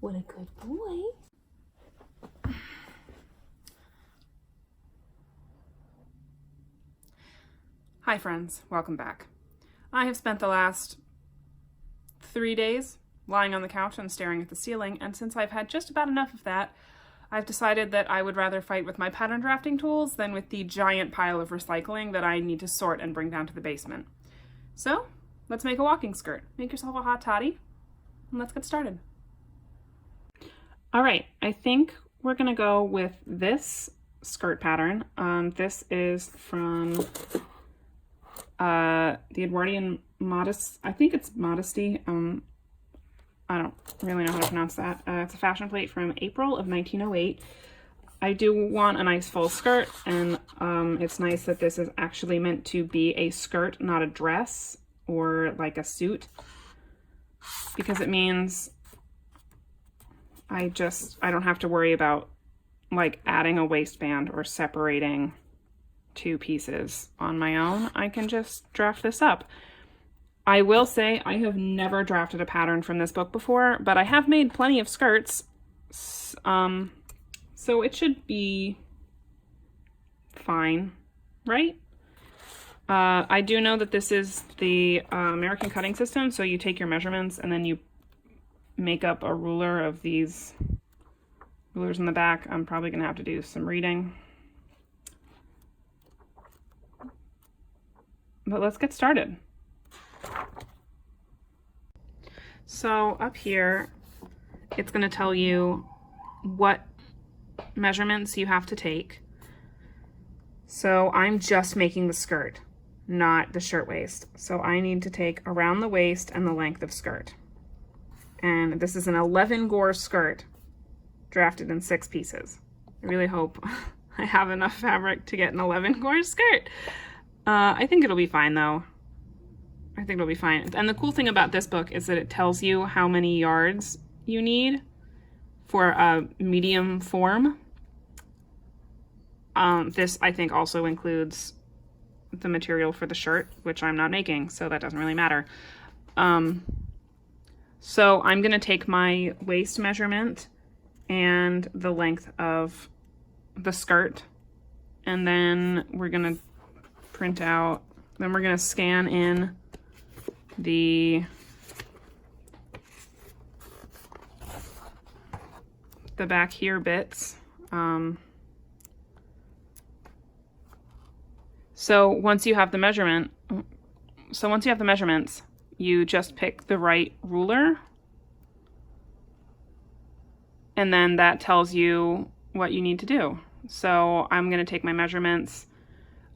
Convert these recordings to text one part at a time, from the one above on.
What a good boy. Hi friends, welcome back. I have spent the last 3 days lying on the couch and staring at the ceiling, and since I've had just about enough of that, I've decided that I would rather fight with my pattern drafting tools than with the giant pile of recycling that I need to sort and bring down to the basement. So, let's make a walking skirt. Make yourself a hot toddy, and let's get started. All right, I think we're gonna go with this skirt pattern. This is from the Edwardian Modestie. I think it's Modestie. I don't really know how to pronounce that. It's a fashion plate from April of 1908. I do want a nice full skirt, and it's nice that this is actually meant to be a skirt, not a dress or like a suit, because it means I don't have to worry about like adding a waistband or separating two pieces on my own. I can just draft this up. I will say I have never drafted a pattern from this book before, but I have made plenty of skirts, so it should be fine, right? I do know that this is the American cutting system, so you take your measurements and then you make up a ruler of these rulers in the back. I'm probably gonna have to do some reading. But let's get started. So up here, it's going to tell you what measurements you have to take. So I'm just making the skirt, not the shirtwaist. So I need to take around the waist and the length of skirt. And this is an 11 gore skirt drafted in 6 pieces. I really hope I have enough fabric to get an 11 gore skirt. I think it'll be fine though. I think it'll be fine. And the cool thing about this book is that it tells you how many yards you need for a medium form. This, I think, also includes the material for the shirt, which I'm not making, so that doesn't really matter. So I'm going to take my waist measurement and the length of the skirt, and then we're going to print out, then we're going to scan in the back here bits. So once you have the measurements, you just pick the right ruler, and then that tells you what you need to do. So I'm going to take my measurements.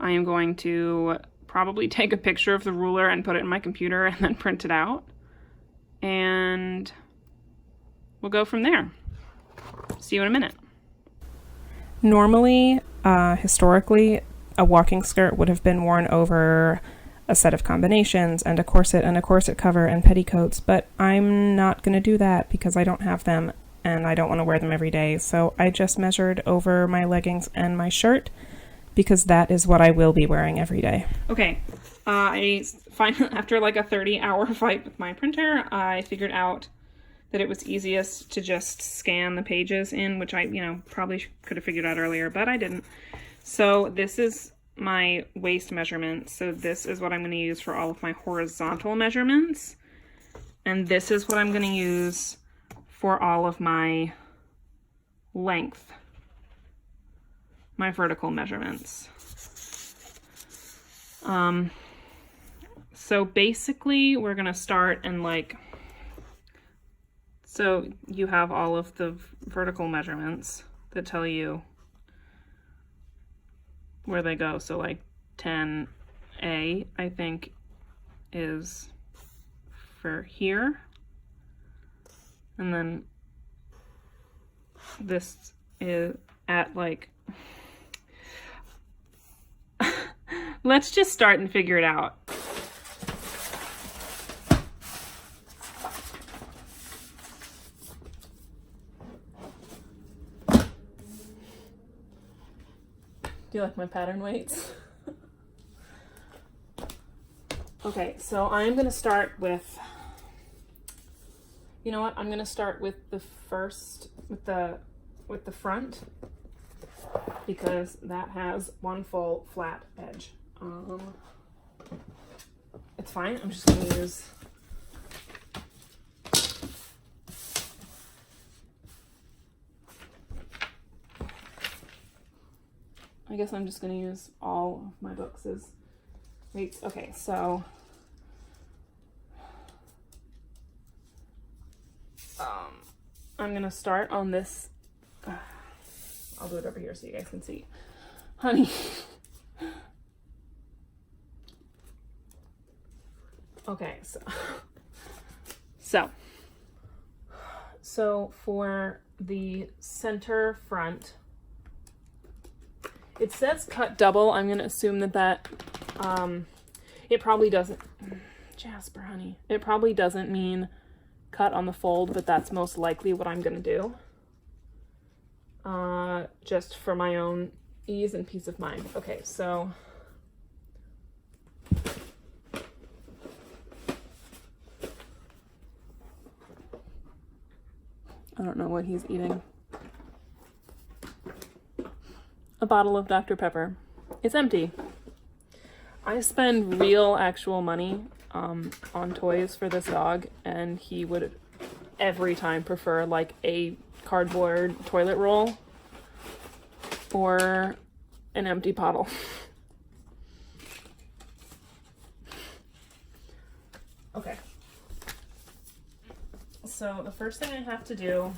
I am going to probably take a picture of the ruler and put it in my computer and then print it out. And we'll go from there. See you in a minute. Normally, historically, a walking skirt would have been worn over a set of combinations and a corset cover and petticoats, but I'm not going to do that because I don't have them and I don't want to wear them every day. So I just measured over my leggings and my shirt, because that is what I will be wearing every day. Okay, after like a 30-hour fight with my printer, I figured out that it was easiest to just scan the pages in, which I, probably could have figured out earlier, but I didn't. So this is my waist measurement. So this is what I'm going to use for all of my horizontal measurements. And this is what I'm going to use for all of my length, my vertical measurements. So basically we're gonna start and so you have all of the vertical measurements that tell you where they go. So like 10A, I think, is for here. And then this is at like, let's just start and figure it out. Do you like my pattern weights? Okay, so I'm going to start with You know what? I'm gonna start with the first, with the front, because that has one full flat edge. It's fine. I'm just gonna use I guess I'm just going to use all of my books as weights. Okay, so I'm going to start on this. I'll do it over here so you guys can see. Honey. Okay, so for the center front, it says cut double. I'm going to assume that it probably doesn't, Jasper, honey, it probably doesn't mean cut on the fold, but that's most likely what I'm going to do. Just for my own ease and peace of mind. Okay, so I don't know what he's eating. A bottle of Dr. Pepper. It's empty. I spend real actual money on toys for this dog, and he would every time prefer like a cardboard toilet roll or an empty bottle. Okay. So the first thing I have to do,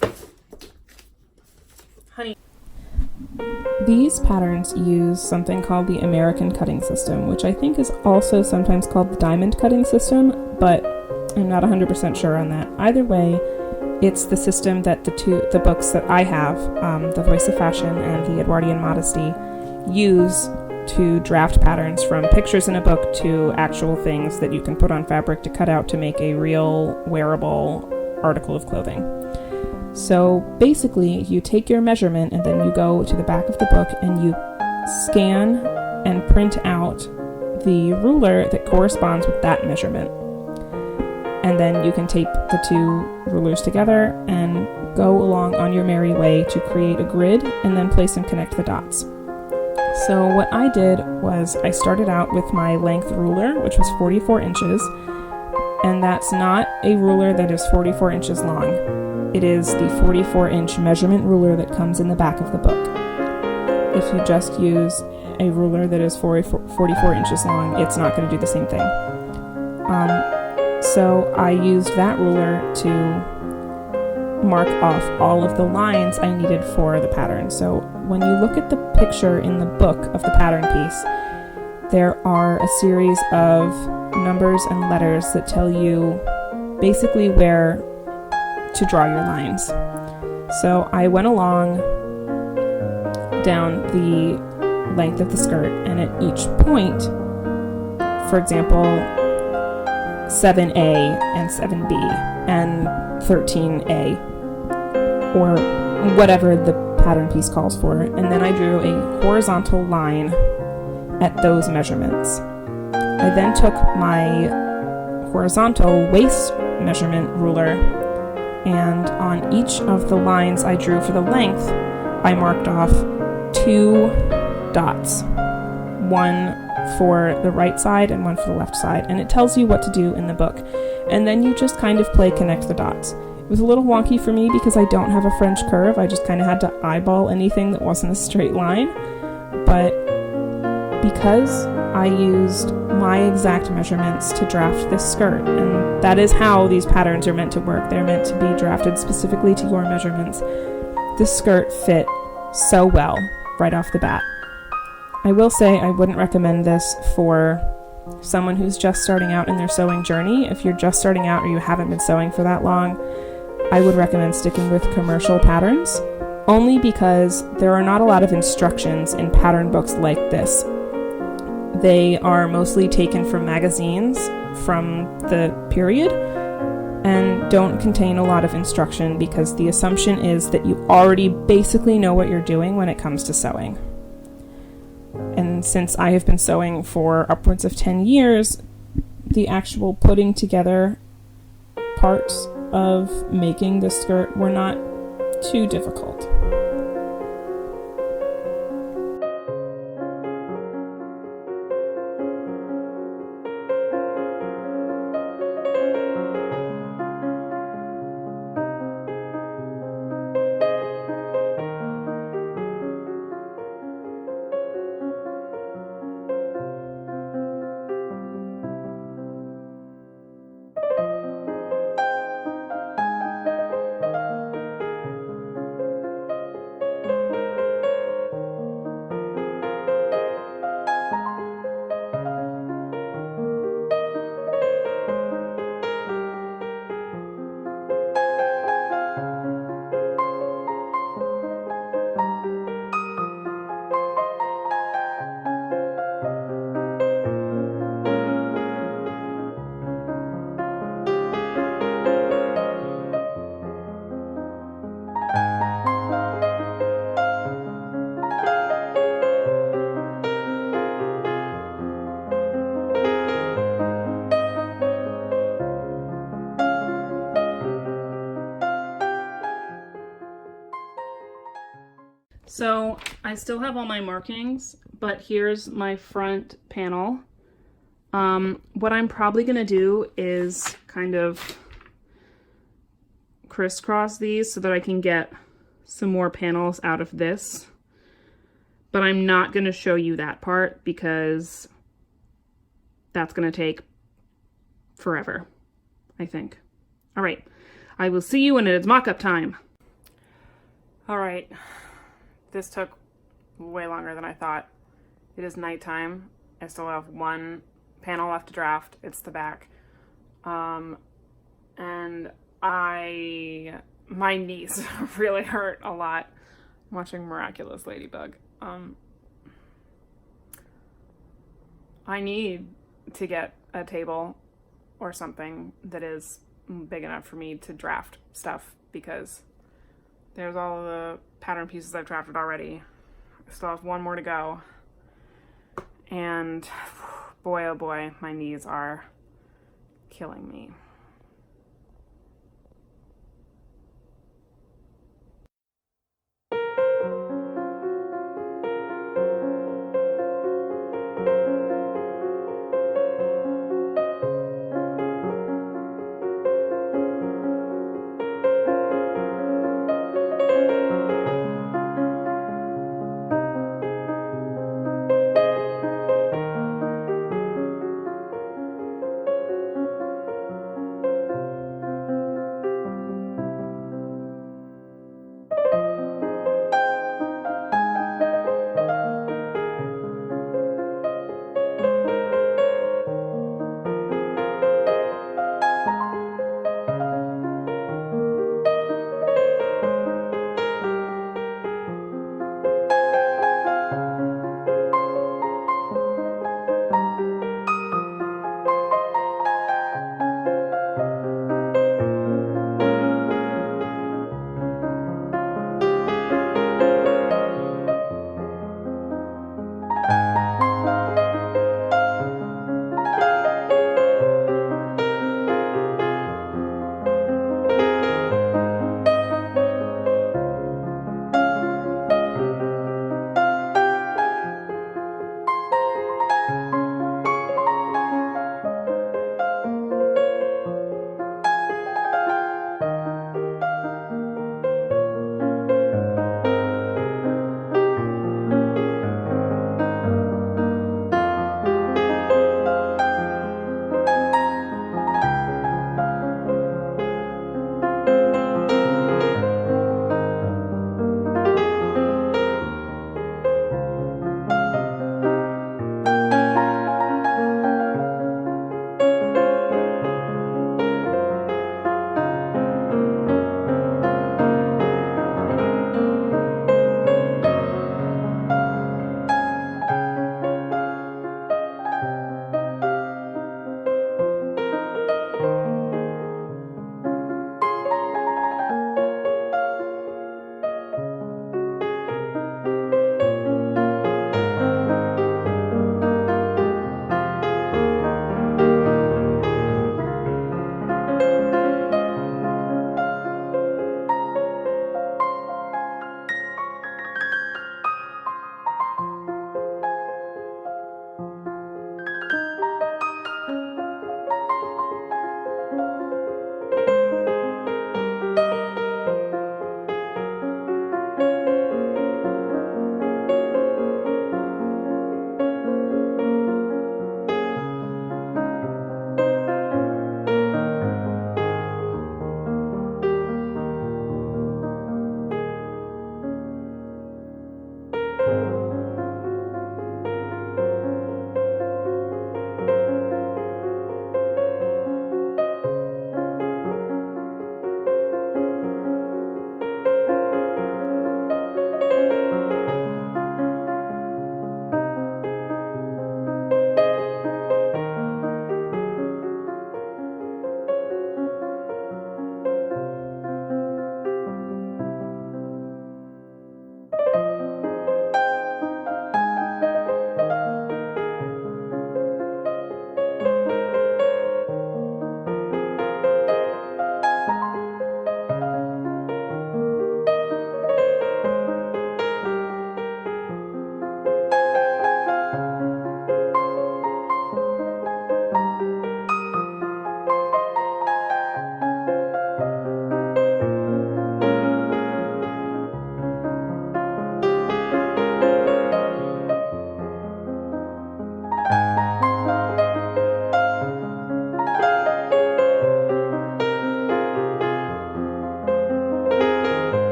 honey. These patterns use something called the American cutting system, which I think is also sometimes called the diamond cutting system, but I'm not 100% sure on that. Either way, it's the system that the books that I have, The Voice of Fashion and the Edwardian Modestie, use to draft patterns from pictures in a book to actual things that you can put on fabric to cut out to make a real wearable article of clothing. So basically, you take your measurement and then you go to the back of the book and you scan and print out the ruler that corresponds with that measurement. And then you can tape the two rulers together and go along on your merry way to create a grid and then place and connect the dots. So what I did was I started out with my length ruler, which was 44 inches, and that's not a ruler that is 44 inches long. It is the 44-inch measurement ruler that comes in the back of the book. If you just use a ruler that is 44 inches long, it's not going to do the same thing. So I used that ruler to mark off all of the lines I needed for the pattern. So when you look at the picture in the book of the pattern piece, there are a series of numbers and letters that tell you basically where to draw your lines. So I went along down the length of the skirt, and at each point, for example, 7A and 7B and 13A, or whatever the pattern piece calls for, and then I drew a horizontal line at those measurements. I then took my horizontal waist measurement ruler, and on each of the lines I drew for the length, I marked off 2 dots. One for the right side and one for the left side. And it tells you what to do in the book. And then you just kind of play connect the dots. It was a little wonky for me because I don't have a French curve. I just kind of had to eyeball anything that wasn't a straight line. But because I used my exact measurements to draft this skirt, and that is how these patterns are meant to work. They're meant to be drafted specifically to your measurements. This skirt fit so well right off the bat. I will say I wouldn't recommend this for someone who's just starting out in their sewing journey. If you're just starting out or you haven't been sewing for that long, I would recommend sticking with commercial patterns, only because there are not a lot of instructions in pattern books like this. They are mostly taken from magazines from the period and don't contain a lot of instruction because the assumption is that you already basically know what you're doing when it comes to sewing. And since I have been sewing for upwards of 10 years, the actual putting together parts of making the skirt were not too difficult. So I still have all my markings, but here's my front panel. What I'm probably gonna do is kind of crisscross these so that I can get some more panels out of this. But I'm not gonna show you that part because that's gonna take forever, I think. All right, I will see you when it is mock-up time. All right. This took way longer than I thought. It is nighttime. I still have one panel left to draft. It's the back. And my knees really hurt a lot watching Miraculous Ladybug. I need to get a table or something that is big enough for me to draft stuff because there's all the pattern pieces I've drafted already. I still have one more to go. And boy, oh boy, my knees are killing me.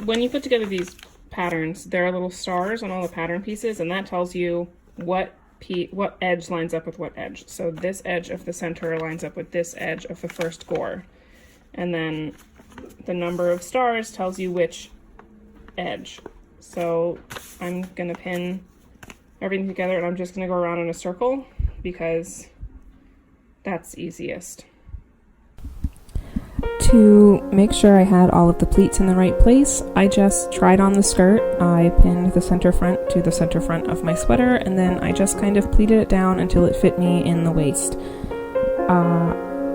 when you put together these patterns, there are little stars on all the pattern pieces, and that tells you what edge lines up with what edge. So this edge of the center lines up with this edge of the first gore. And then the number of stars tells you which edge. So I'm gonna pin everything together, and I'm just gonna go around in a circle because that's easiest. To make sure I had all of the pleats in the right place, I just tried on the skirt. I pinned the center front to the center front of my sweater, and then I just kind of pleated it down until it fit me in the waist.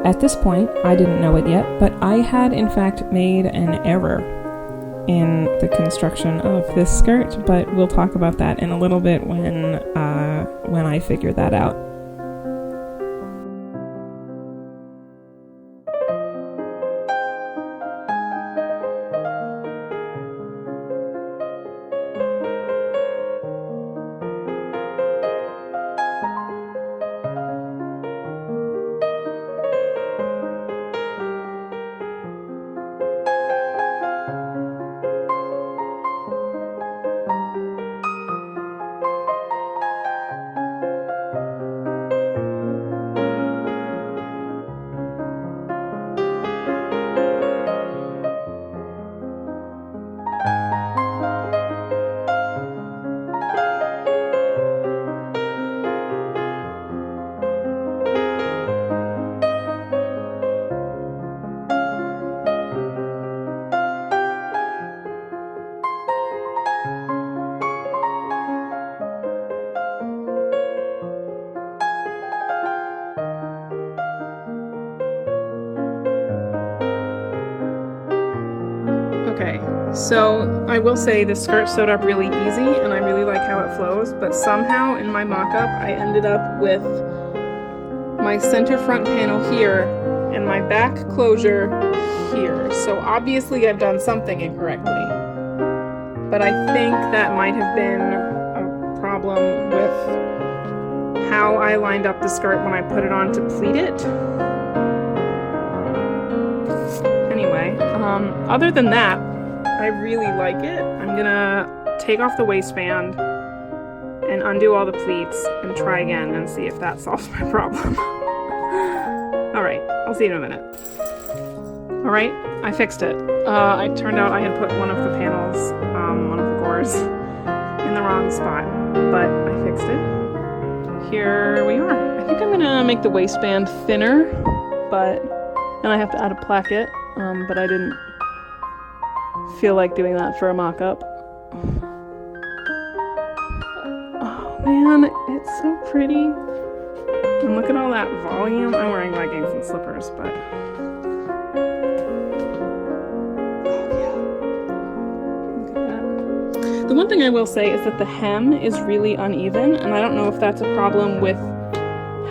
At this point, I didn't know it yet, but I had in fact made an error in the construction of this skirt, but we'll talk about that in a little bit when I figure that out. So I will say the skirt sewed up really easy, and I really like how it flows, but somehow in my mock-up I ended up with my center front panel here and my back closure here. So obviously I've done something incorrectly, but I think that might have been a problem with how I lined up the skirt when I put it on to pleat it. Anyway, other than that, I really like it. I'm gonna take off the waistband and undo all the pleats and try again and see if that solves my problem. Alright, I'll see you in a minute. Alright, I fixed it. It turned out I had put one of the panels, one of the gores, in the wrong spot, but I fixed it. Here we are. I think I'm gonna make the waistband thinner, and I have to add a placket, but I didn't feel like doing that for a mock-up. Oh man, it's so pretty. And look at all that volume. I'm wearing leggings and slippers, but oh yeah. Look at that. The one thing I will say is that the hem is really uneven, and I don't know if that's a problem with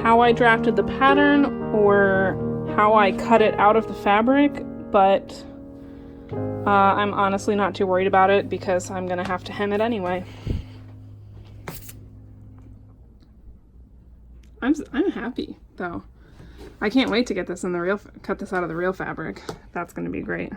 how I drafted the pattern or how I cut it out of the fabric, but I'm honestly not too worried about it because I'm gonna have to hem it anyway. I'm happy though. I can't wait to get this in the cut this out of the real fabric. That's gonna be great.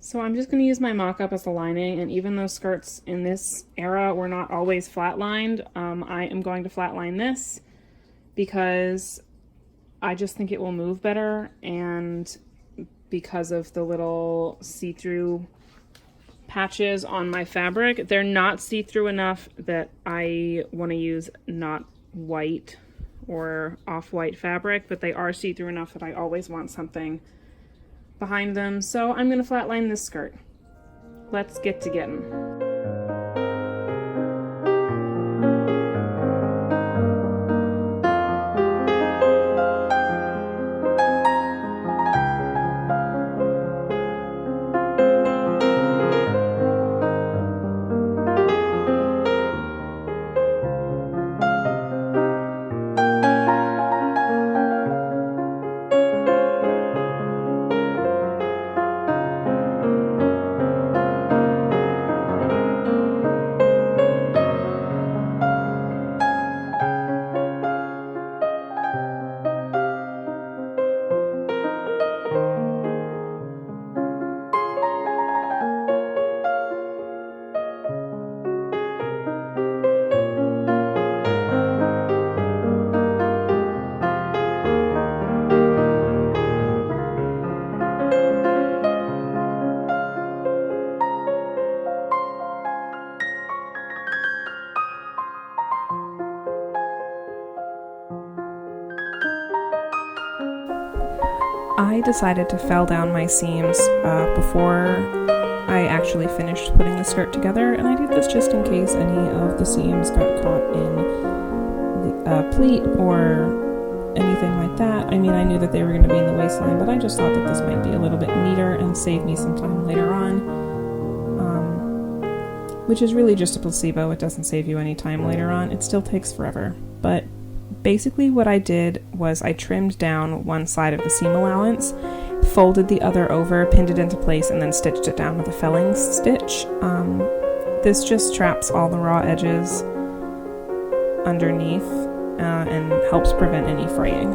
So I'm just going to use my mock-up as the lining, and even though skirts in this era were not always flat-lined, I am going to flatline this because I just think it will move better, and because of the little see-through patches on my fabric. They're not see-through enough that I want to use not white or off-white fabric, but they are see-through enough that I always want something behind them. So I'm going to flatline this skirt. Let's get to getting. I decided to fell down my seams before I actually finished putting the skirt together, and I did this just in case any of the seams got caught in the pleat or anything like that. I mean, I knew that they were going to be in the waistline, but I just thought that this might be a little bit neater and save me some time later on, which is really just a placebo. It doesn't save you any time later on. It still takes forever, but basically what I did was I trimmed down one side of the seam allowance, folded the other over, pinned it into place, and then stitched it down with a felling stitch. This just traps all the raw edges underneath and helps prevent any fraying.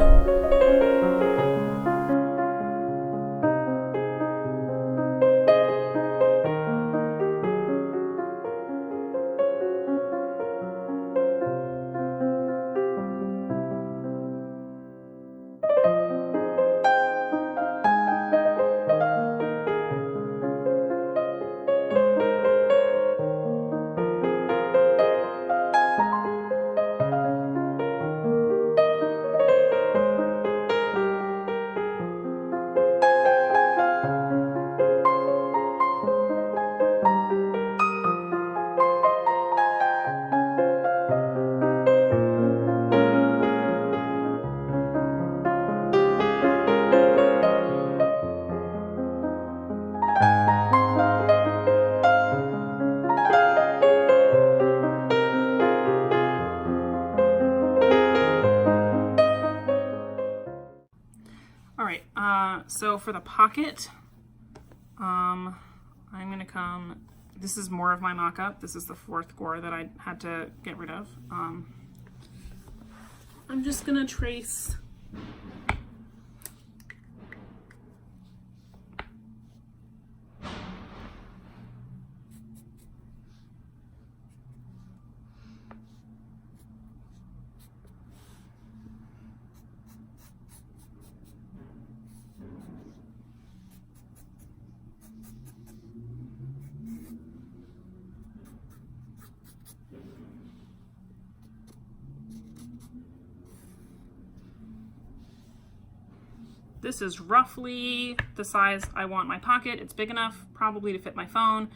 So for the pocket, I'm gonna come, this is more of my mock-up. This is the fourth gore that I had to get rid of. I'm just gonna trace This is roughly the size I want my pocket. It's big enough probably to fit my phone,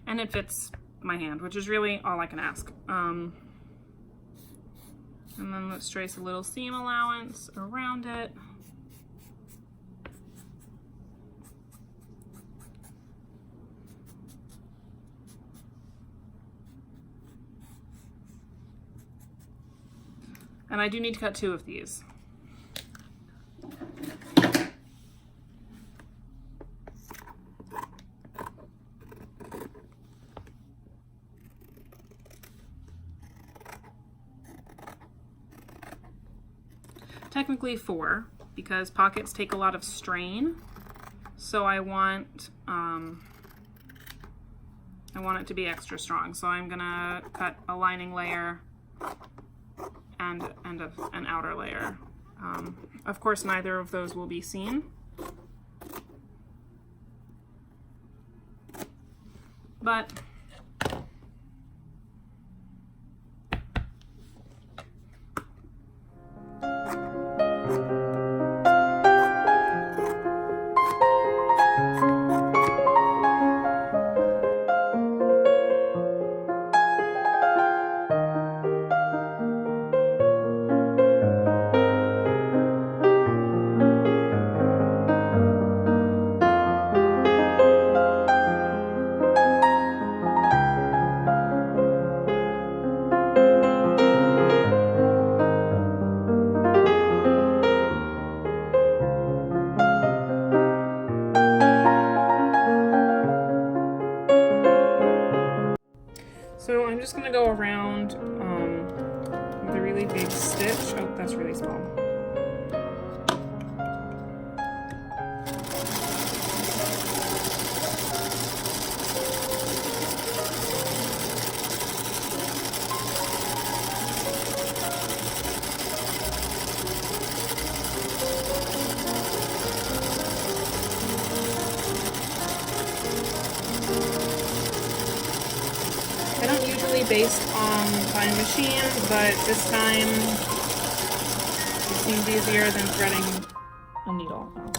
and it fits my hand, which is really all I can ask. And then let's trace a little seam allowance around it. And I do need to cut 2 of these. Technically 4, because pockets take a lot of strain. So I want it to be extra strong. So I'm gonna cut a lining layer and an outer layer. Of course, neither of those will be seen. But so I'm just gonna go around with a really big stitch. Oh, that's really small. I don't usually baste by machine, but this time it seems easier than threading a needle. Oh.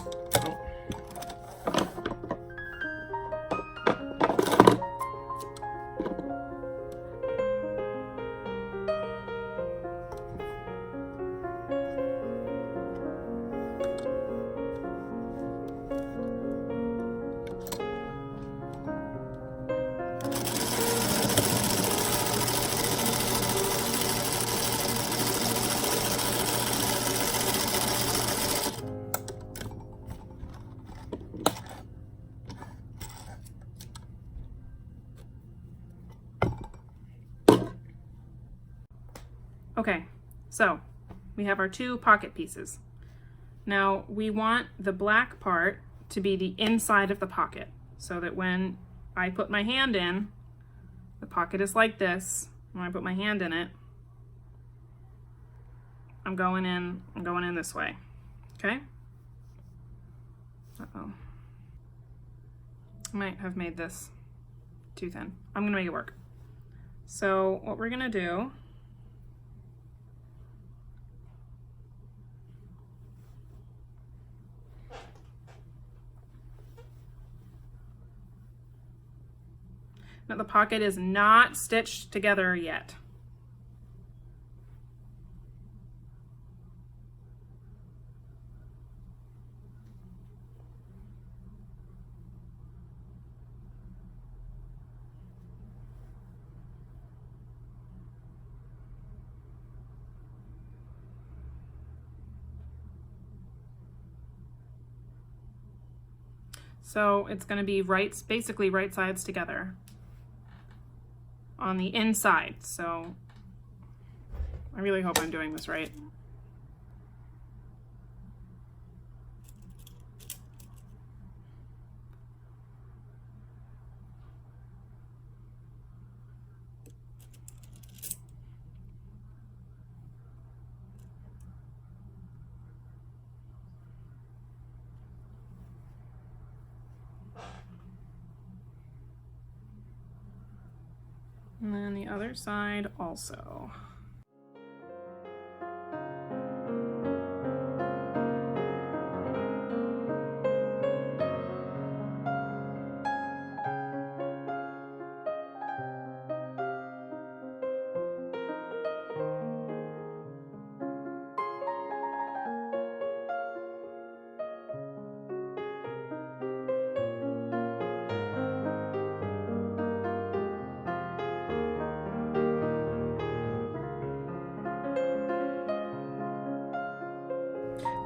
Okay, so we have our two pocket pieces. Now we want the black part to be the inside of the pocket, so that when I put my hand in, the pocket is like this. When I put my hand in it, I'm going in this way, okay? Uh-oh. I might have made this too thin. I'm gonna make it work. So what we're gonna do now, the pocket is not stitched together yet. So it's going to be basically right sides together on the inside. So I really hope I'm doing this right. And then the other side also.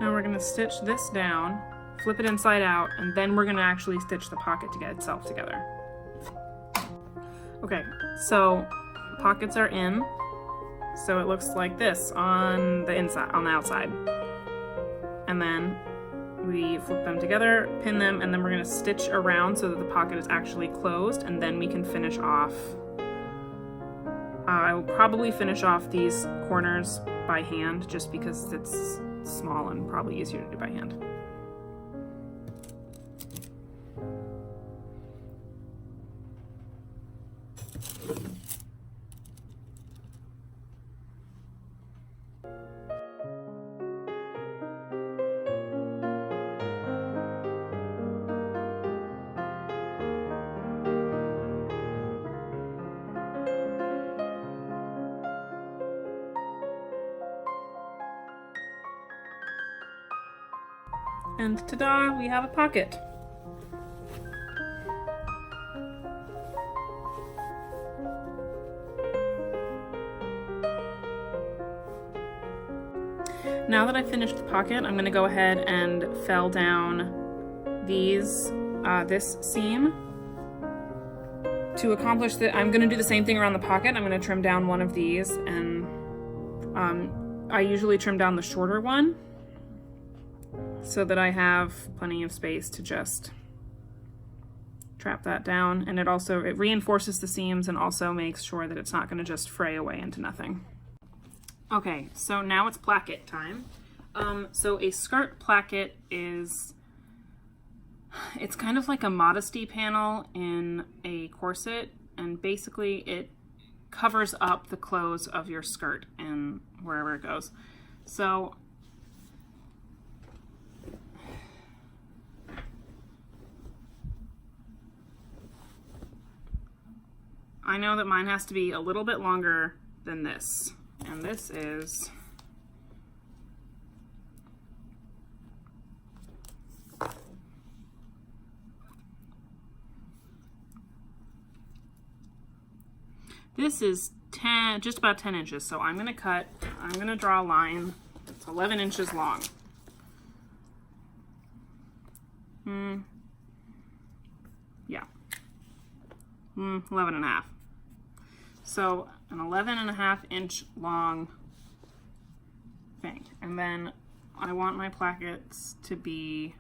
Now we're going to stitch this down, flip it inside out, and then we're going to actually stitch the pocket to get itself together. Okay, so pockets are in, so it looks like this on the inside, on the outside. And then we flip them together, pin them, and then we're gonna stitch around so that the pocket is actually closed, and then we can finish off. I will probably finish off these corners by hand just because it's small and probably easier to do by hand. And ta-da, we have a pocket. Now that I've finished the pocket, I'm gonna go ahead and fell down these, this seam. To accomplish that, I'm gonna do the same thing around the pocket. I'm gonna trim down one of these, and I usually trim down the shorter one, so that I have plenty of space to just trap that down. And it reinforces the seams and also makes sure that it's not gonna just fray away into nothing. Okay, so now it's placket time. So a skirt placket it's kind of like a modesty panel in a corset, and basically it covers up the clothes of your skirt and wherever it goes. So I know that mine has to be a little bit longer than this, and this is just about 10 inches. So I'm gonna draw a line that's 11 inches long. Yeah. 11 and a half. So an 11.5-inch long thing. And then I want my plackets to be...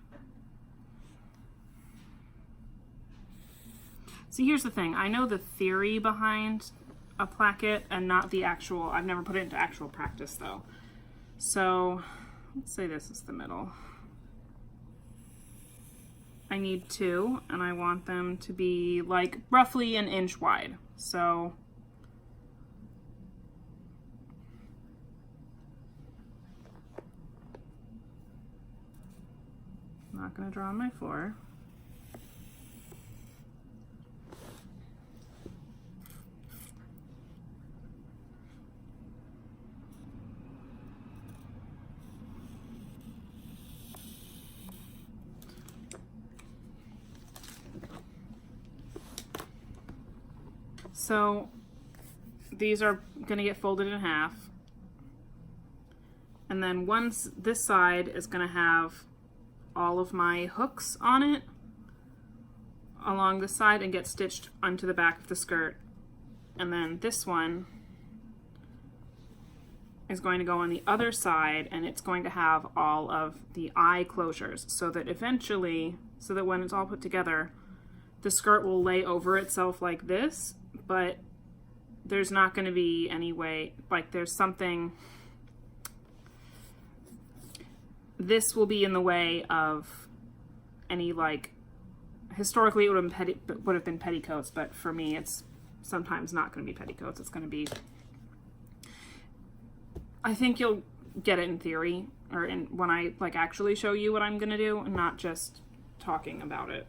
See, here's the thing. I know the theory behind a placket and not the actual... I've never put it into actual practice, though. So let's say this is the middle. I need 2, and I want them to be like roughly an inch wide. So I'm not going to draw on my floor. So these are going to get folded in half, and then once this side is going to have all of my hooks on it along the side and get stitched onto the back of the skirt, and then this one is going to go on the other side, and it's going to have all of the eye closures, so that eventually, so that when it's all put together, the skirt will lay over itself like this, but there's not going to be any way, like there's something, this will be in the way of any, like, historically it would have been petticoats, but for me it's sometimes not going to be petticoats. It's going to be, I think you'll get it in theory, or when I like actually show you what I'm going to do, and not just talking about it.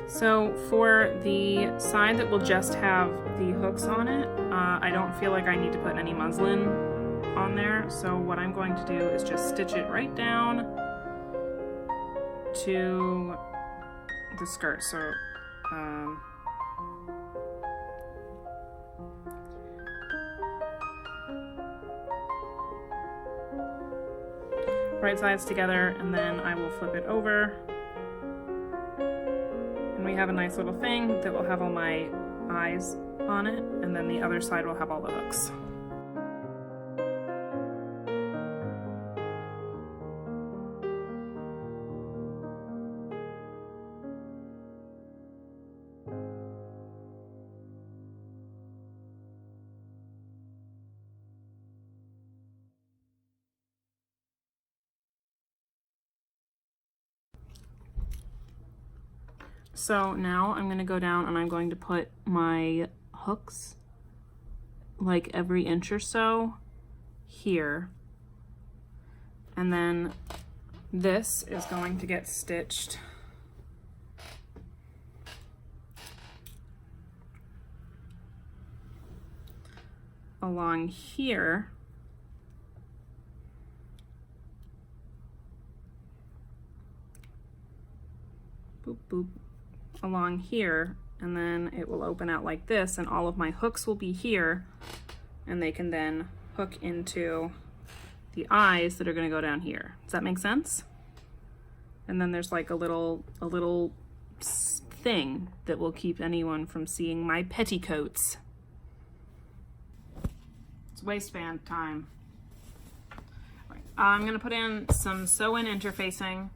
So for the side that will just have the hooks on it, I don't feel like I need to put any muslin on there. So what I'm going to do is just stitch it right down to the skirt. So right sides together, and then I will flip it over. And we have a nice little thing that will have all my eyes on it, and then the other side will have all the hooks. So now I'm going to go down and I'm going to put my hooks like every inch or so here. And then this is going to get stitched along here. Boop, boop. Along here, and then it will open out like this, and all of my hooks will be here, and they can then hook into the eyes that are going to go down here. Does that make sense? And then there's like a little thing that will keep anyone from seeing my petticoats. It's waistband time. All right. I'm going to put in some sew-in interfacing.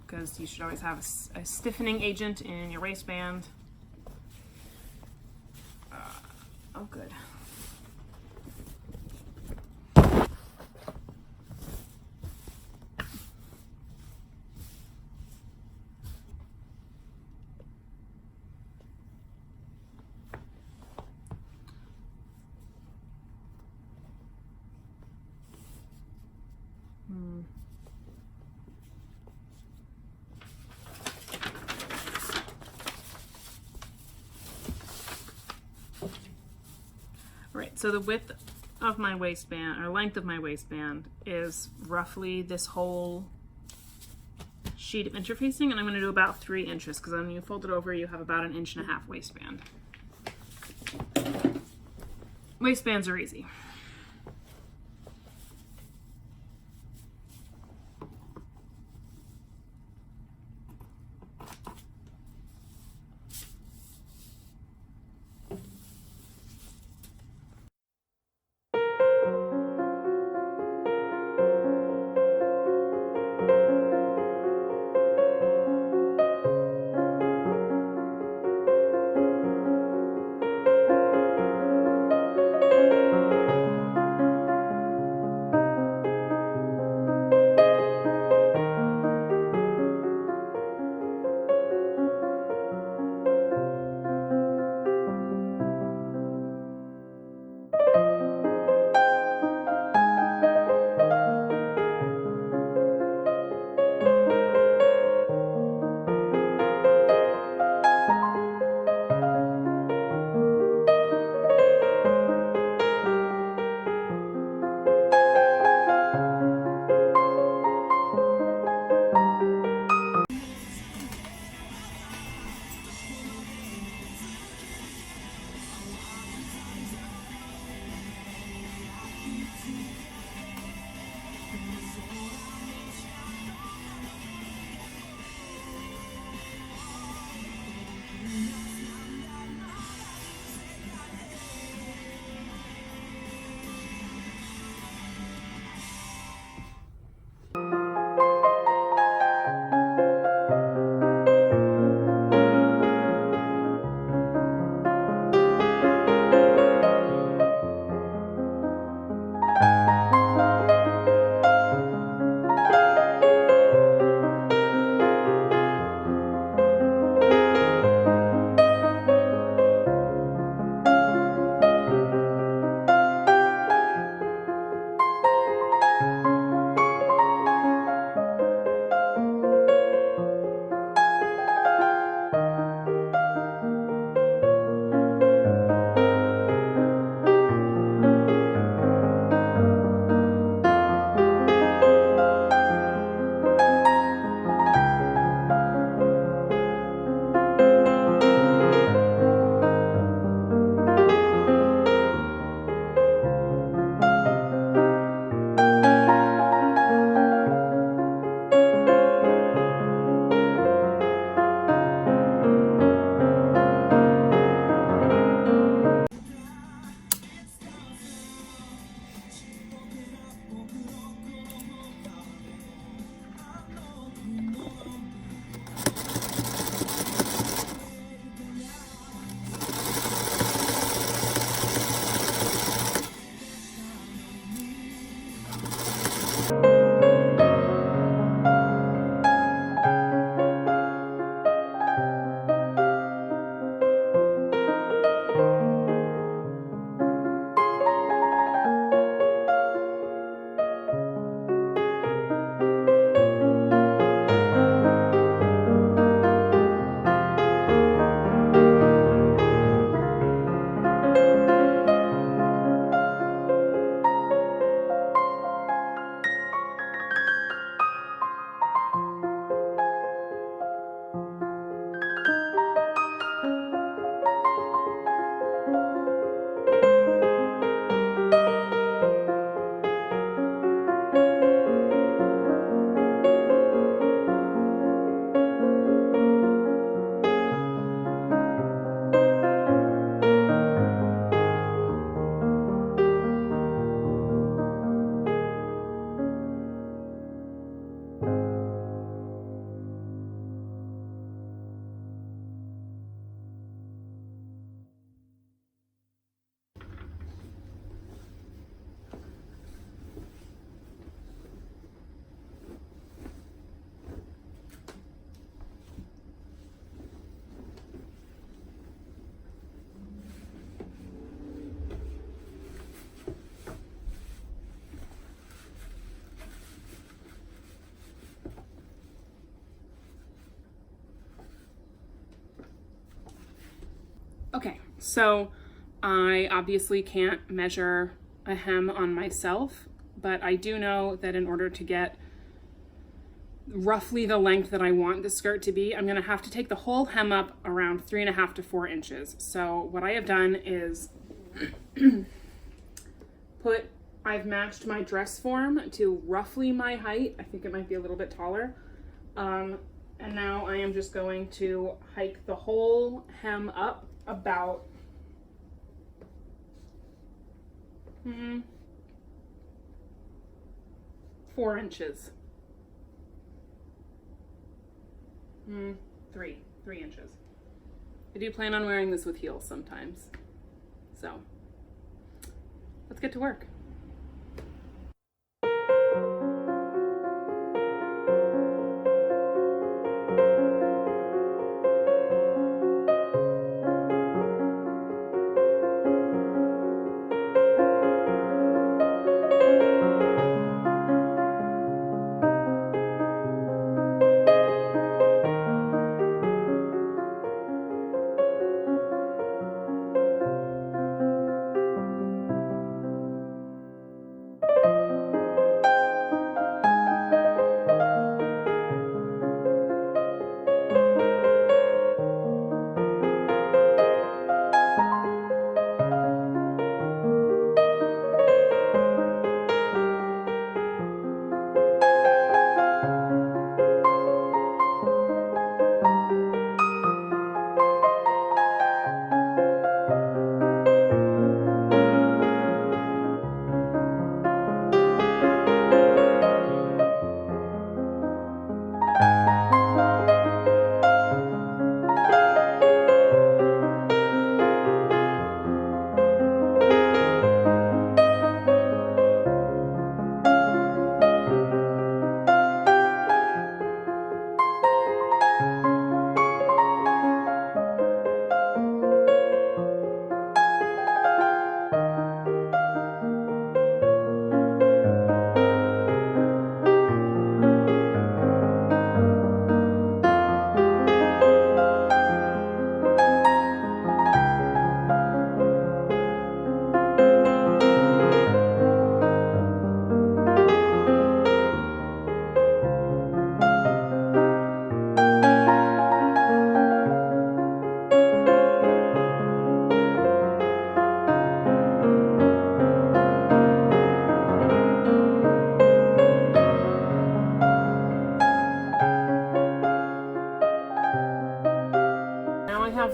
Because you should always have a stiffening agent in your waistband. Oh, good. Right, so the width of my waistband, or length of my waistband, is roughly this whole sheet of interfacing, and I'm going to do about 3 inches, because when you fold it over, you have about 1.5 inches waistband. Waistbands are easy. So I obviously can't measure a hem on myself, but I do know that in order to get roughly the length that I want the skirt to be, I'm gonna have to take the whole hem up around 3.5 to 4 inches. So what I have done is I've matched my dress form to roughly my height. I think it might be a little bit taller. And now I am just going to hike the whole hem up about 4 inches. 3 inches. I do plan on wearing this with heels sometimes. So let's get to work.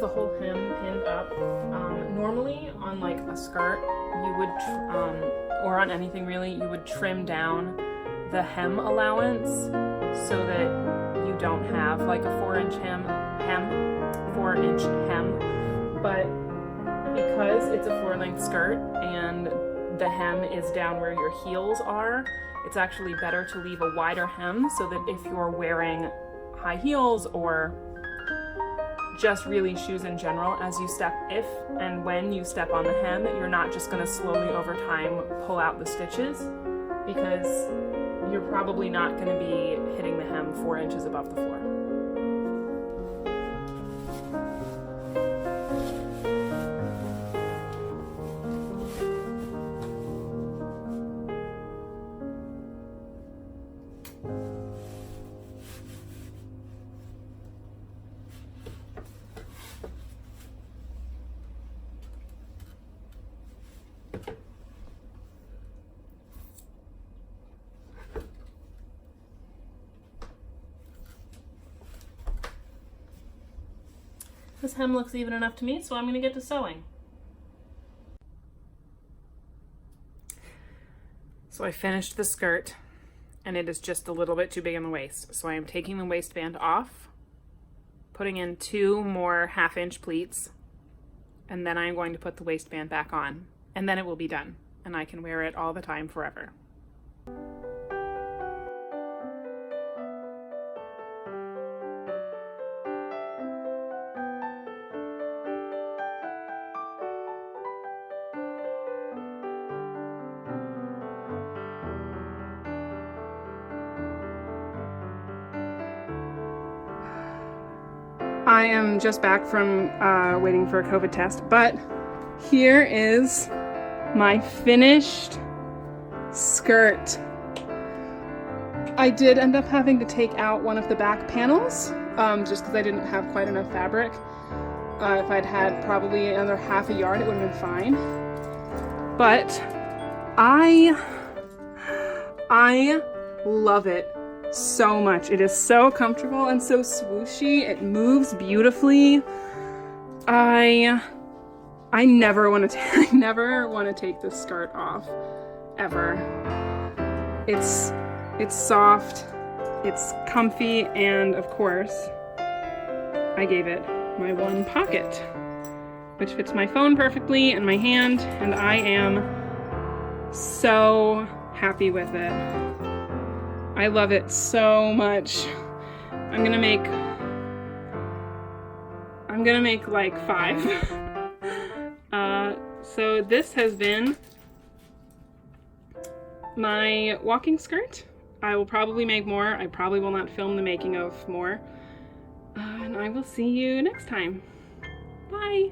The whole hem pinned up. Normally on like a skirt you would or on anything really, you would trim down the hem allowance so that you don't have like a 4-inch hem, but because it's a floor length skirt and the hem is down where your heels are, it's actually better to leave a wider hem so that if you're wearing high heels or just really shoes in general, as you step, if and when you step on the hem, you're not just going to slowly over time pull out the stitches, because you're probably not going to be hitting the hem 4 inches above the floor. This hem looks even enough to me, so I'm going to get to sewing. So I finished the skirt, and it is just a little bit too big in the waist. So I am taking the waistband off, putting in 2 more 1/2-inch pleats, and then I'm going to put the waistband back on, and then it will be done, and I can wear it all the time forever. I am just back from waiting for a COVID test, but here is my finished skirt. I did end up having to take out one of the back panels, just because I didn't have quite enough fabric. If I'd had probably another half a yard, it would have been fine. But I love it so much. It is so comfortable and so swooshy. It moves beautifully. I never want to take this skirt off, ever. It's soft, it's comfy, and of course, I gave it my one pocket, which fits my phone perfectly and my hand, and I am so happy with it. I love it so much. I'm gonna make like 5. So this has been my walking skirt. I will probably make more. I probably will not film the making of more. And I will see you next time. Bye!